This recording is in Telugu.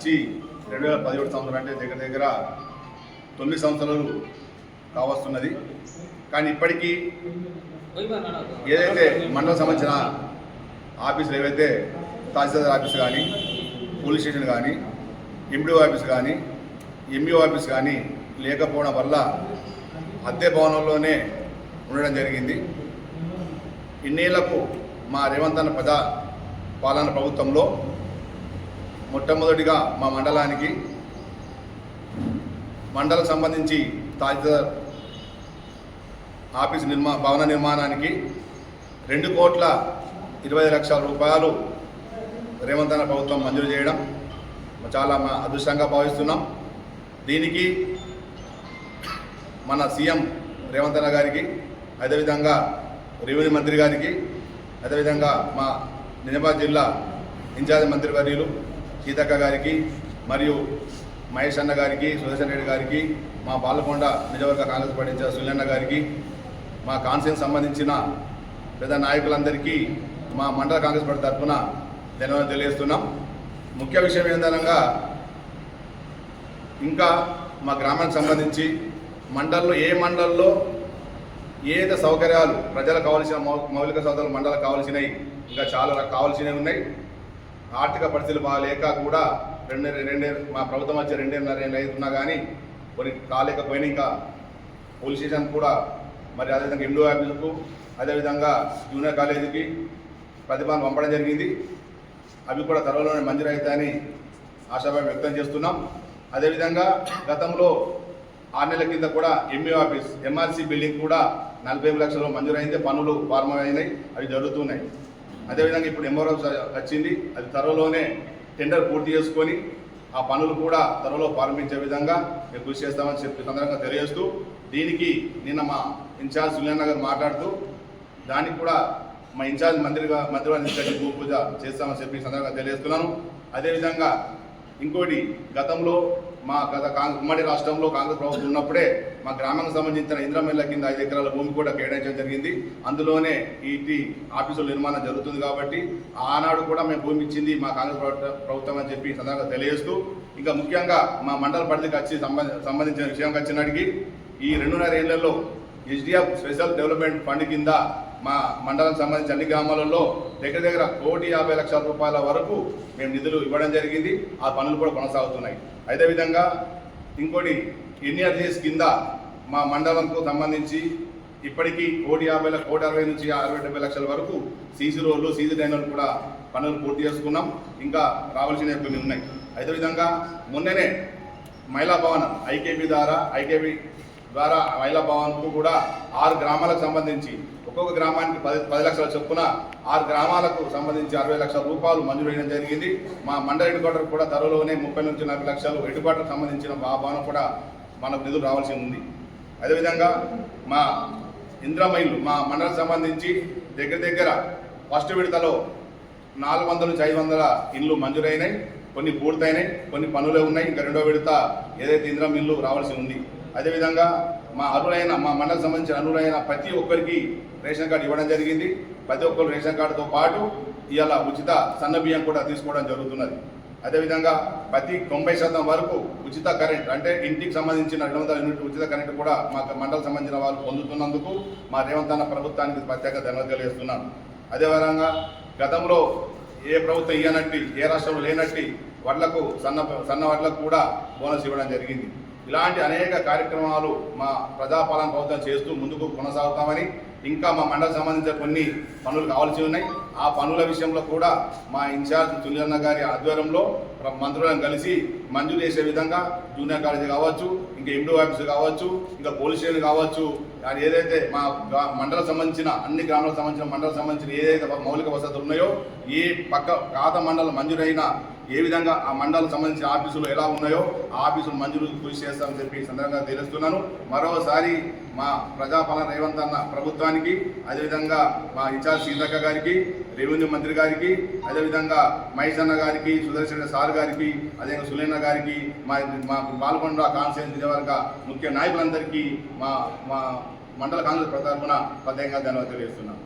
నుంచి 2017 సంవత్సరం అంటే దగ్గర దగ్గర 9 సంవత్సరాలు కావస్తున్నది. కానీ ఇప్పటికీ ఏదైతే మండల సంబంధించిన ఆఫీసులు ఏవైతే తహసీల్దార్ ఆఫీస్ కానీ, పోలీస్ స్టేషన్ కానీ, ఎండిఓ ఆఫీస్ కానీ, ఎంఈఓ ఆఫీస్ కానీ లేకపోవడం వల్ల అద్దె భవనంలోనే ఉండడం జరిగింది. ఇన్నేళ్లకు మా రేవంత్ అన్న ప్రజా పాలన ప్రభుత్వంలో మొట్టమొదటిగా మా మండలానికి మండలం సంబంధించి తహసీల్దార్ ఆఫీస్ భవన నిర్మాణానికి 2,20,00,000 రూపాయలు రేవంత్ అన్న ప్రభుత్వం మంజూరు చేయడం చాలా మా అదృష్టంగా భావిస్తున్నాం. దీనికి మన సీఎం రేవంత్ అన్న గారికి, అదేవిధంగా రెవెన్యూ మంత్రి గారికి, అదేవిధంగా మా నిజామాబాద్ జిల్లా ఇన్ఛార్జ్ మంత్రివర్యులు సీతక్క గారికి, మరియు మహేష్ అన్న గారికి, సుదర్శన్ రెడ్డి గారికి, మా పాలకొండ నియోజకవర్గ కాంగ్రెస్ పార్టీ ఇన్ఛార్జ్ సునీల్ గారికి, మా కాన్స్టిట్యూన్సీకి సంబంధించిన పెద్ద నాయకులందరికీ మా మండల కాంగ్రెస్ పార్టీ తరఫున ధన్యవాదాలు తెలియజేస్తున్నాం. ముఖ్య విషయం ఏంటనగా ఇంకా మా గ్రామానికి సంబంధించి మండలంలో ఏ మండలంలో ఏదైతే సౌకర్యాలు ప్రజలకు కావాల్సిన మౌలిక సౌకర్యాలు మండలకు కావాల్సినవి ఇంకా చాలా కావాల్సినవి ఉన్నాయి. ఆర్థిక పరిస్థితులు బాగాలేక కూడా మా ప్రభుత్వం వచ్చి 2.5 ఏళ్ళు అవుతున్నా కానీ కొన్ని కాలేకపోయినా ఇంకా పోలీస్ స్టేషన్ కూడా, మరి అదేవిధంగా ఎండిఓ ఆఫీసుకు, అదేవిధంగా జూనియర్ కాలేజీకి ప్రతిపాదన పంపడం జరిగింది. అవి కూడా త్వరలోనే మంజూరు అవుతాయని ఆశాభావం వ్యక్తం చేస్తున్నాం. అదేవిధంగా గతంలో 6 నెలల కింద కూడా ఎంఈఓ ఆఫీస్ ఎంఆర్సీ బిల్డింగ్ కూడా 40 లక్షలు మంజూరైంది. పనులు ప్రారంభమైనాయి, అవి జరుగుతున్నాయి. అదేవిధంగా ఇప్పుడు ఎంఆర్ఓ వచ్చింది, అది త్వరలోనే టెండర్ పూర్తి చేసుకొని ఆ పనులు కూడా త్వరలో ప్రారంభించే విధంగా మేము కృషి చేస్తామని చెప్పి సందర్భంగా తెలియజేస్తూ, నిన్న మా ఇన్ఛార్జ్ సునీల్ గారు మాట్లాడుతూ దానికి కూడా మా ఇన్ఛార్జ్ మంత్రివారిని తీసుకొచ్చి భూ పూజ చేస్తామని చెప్పి సందర్భంగా తెలియజేస్తున్నాను. అదేవిధంగా ఇంకోటి, గతంలో మా ఉమ్మడి రాష్ట్రంలో కాంగ్రెస్ ప్రభుత్వం ఉన్నప్పుడే మా గ్రామానికి సంబంధించిన ఇంద్రమిల్ల కింద 5 ఎకరాల భూమి కూడా కేటాయించడం జరిగింది. అందులోనే ఈ ఆఫీసుల నిర్మాణం జరుగుతుంది కాబట్టి ఆనాడు కూడా మేము భూమి ఇచ్చింది మా కాంగ్రెస్ ప్రభుత్వం అని చెప్పి సందర్భంగా తెలియజేస్తూ, ఇంకా ముఖ్యంగా మా మండల పరిధికి వచ్చి సంబంధించిన విషయం వచ్చినడికి ఈ 2.5 ఏళ్లలో HDF స్పెషల్ డెవలప్మెంట్ ఫండ్ కింద మా మండలం సంబంధించిన అన్ని గ్రామాలలో దగ్గర దగ్గర 1,50,00,000 రూపాయల వరకు మేము నిధులు ఇవ్వడం జరిగింది. ఆ పనులు కూడా కొనసాగుతున్నాయి. అదేవిధంగా ఇంకోటి, ఎన్ఆర్జీఎస్ కింద మా మండలంకు సంబంధించి ఇప్పటికీ 1,60 నుంచి 60-70 లక్షల వరకు సీసీ రోడ్లు, సీసీ డ్రైన్లు కూడా పనులు పూర్తి చేసుకున్నాం. ఇంకా రావాల్సినవి కొన్ని ఉన్నాయి. అదేవిధంగా మొన్ననే మహిళా భవనం ఐకేపీ ద్వారా మహిళా భవన్కు కూడా 6 గ్రామాలకు సంబంధించి ఒక్కొక్క గ్రామానికి 10 లక్షల చొప్పున 6 గ్రామాలకు సంబంధించి 60 లక్షల రూపాయలు మంజూరు చేయడం జరిగింది. మా మండల హెడ్ క్వార్టర్ కూడా త్వరలోనే 30 నుంచి 40 లక్షలు హెడ్ క్వార్టర్కి సంబంధించిన ఆ భవనం కూడా మనకు నిధులు రావాల్సి ఉంది. అదేవిధంగా మా ఇంద్రమైళ్ళు మా మండలకు సంబంధించి దగ్గర దగ్గర ఫస్ట్ విడతలో 400 నుంచి 500 ఇండ్లు మంజూరైనాయి. కొన్ని పూర్తయినాయి, కొన్ని పనులే ఉన్నాయి. ఇంకా 2వ విడత ఏదైతే ఇంద్రమిల్లు రావాల్సి ఉంది. అదేవిధంగా మా మండలకు సంబంధించిన అర్హులైన ప్రతి ఒక్కరికి రేషన్ కార్డు ఇవ్వడం జరిగింది. ప్రతి ఒక్కరు రేషన్ కార్డుతో పాటు ఇవాళ ఉచిత సన్న బియ్యం కూడా తీసుకోవడం జరుగుతున్నది. అదేవిధంగా ప్రతి 90% వరకు ఉచిత కరెంట్, అంటే ఇంటికి సంబంధించిన 200 యూనిట్ ఉచిత కరెంట్ కూడా మా మండలకు సంబంధించిన వాళ్ళు పొందుతున్నందుకు మా రేవంత్ అన్న ప్రభుత్వానికి ప్రత్యేక ధన్యవాదాలు తెలియజేస్తున్నాను. అదేవిధంగా గతంలో ఏ ప్రభుత్వం ఇయ్యనట్టి, ఏ రాష్ట్రంలో లేనట్టి వడ్లకు సన్న వడ్లకు కూడా బోనస్ ఇవ్వడం జరిగింది. ఇలాంటి అనేక కార్యక్రమాలు మా ప్రజాపాలన ప్రభుత్వం చేస్తూ ముందుకు కొనసాగుతామని, ఇంకా మా మండలకు సంబంధించిన కొన్ని పనులు కావాల్సి ఉన్నాయి. ఆ పనుల విషయంలో కూడా మా ఇన్ఛార్జ్ సునీల్ గారి ఆధ్వర్యంలో మంత్రులను కలిసి మంజూరు చేసే విధంగా జూనియర్ కాలేజీ కావచ్చు, ఇంకా ఎండిఓ ఆఫీసు కావచ్చు, ఇంకా పోలీస్ స్టేషన్ కావచ్చు, అది ఏదైతే మా మండలకు సంబంధించిన అన్ని గ్రామాలకు సంబంధించిన మండలకు సంబంధించిన ఏదైతే మౌలిక వసతులు ఉన్నాయో, ఏ కాత మండలం మంజూరైన ఏ విధంగా ఆ మండలకు సంబంధించిన ఆఫీసులు ఎలా ఉన్నాయో ఆ ఆఫీసులు మంజూరు కృషి చేస్తామని చెప్పి సందర్భంగా తెలుస్తున్నాను. మరోసారి మా ప్రజాపాలన రేవంత్ అన్న ప్రభుత్వానికి, అదేవిధంగా మా ఇన్ఛార్జ్ సీతక్క గారికి, రెవెన్యూ మంత్రి గారికి, అదేవిధంగా మహేష్ అన్న గారికి, సుదర్శన్ సార్ గారికి, అదేవిధంగా సునీల్ గారికి, మా పాల్గొండ కాన్స్టిట్యూన్సీ నియోజకవర్గ ముఖ్య నాయకులందరికీ మా మండల కాంగ్రెస్ తరఫున ప్రత్యేకంగా ధన్యవాదాలు తెలియజేస్తున్నాను.